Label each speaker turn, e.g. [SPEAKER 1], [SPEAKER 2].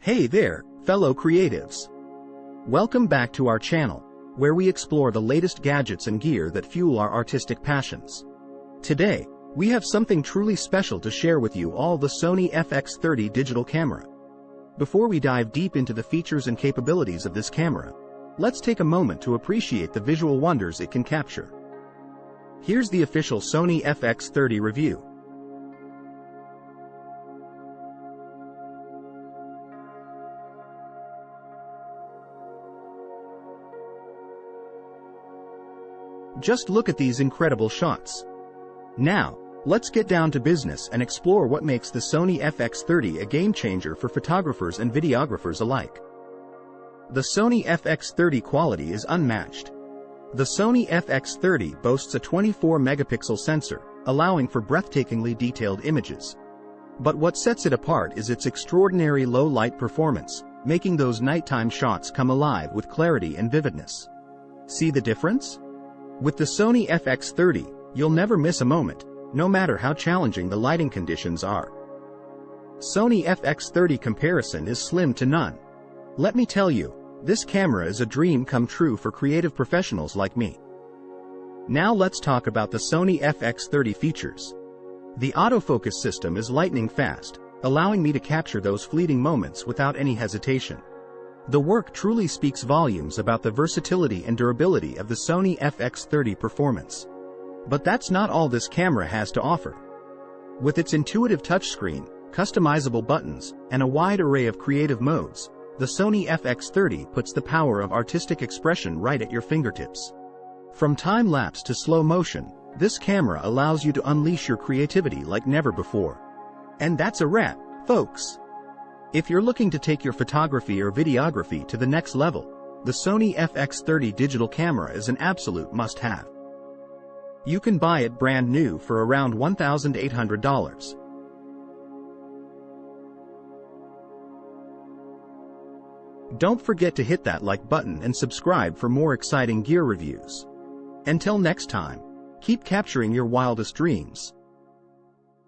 [SPEAKER 1] Hey there, fellow creatives. Welcome back to our channel, where we explore the latest gadgets and gear that fuel our artistic passions. Today, we have something truly special to share with you all: the Sony FX30 digital camera. Before we dive deep into the features and capabilities of this camera, let's take a moment to appreciate the visual wonders it can capture. Here's the official Sony FX30 review. Just look at these incredible shots. Now, let's get down to business and explore what makes the Sony FX30 a game-changer for photographers and videographers alike. The Sony FX30 quality is unmatched. The Sony FX30 boasts a 24-megapixel sensor, allowing for breathtakingly detailed images. But what sets it apart is its extraordinary low-light performance, making those nighttime shots come alive with clarity and vividness. See the difference? With the Sony FX30, you'll never miss a moment, no matter how challenging the lighting conditions are. Sony FX30 comparison is slim to none. Let me tell you, this camera is a dream come true for creative professionals like me. Now let's talk about the Sony FX30 features. The autofocus system is lightning fast, allowing me to capture those fleeting moments without any hesitation. The work truly speaks volumes about the versatility and durability of the Sony FX30 performance. But that's not all this camera has to offer. With its intuitive touchscreen, customizable buttons, and a wide array of creative modes, the Sony FX30 puts the power of artistic expression right at your fingertips. From time-lapse to slow motion, this camera allows you to unleash your creativity like never before. And that's a wrap, folks. If you're looking to take your photography or videography to the next level, the Sony FX30 digital camera is an absolute must-have. You can buy it brand new for around $1,800. Don't forget to hit that like button and subscribe for more exciting gear reviews. Until next time, keep capturing your wildest dreams.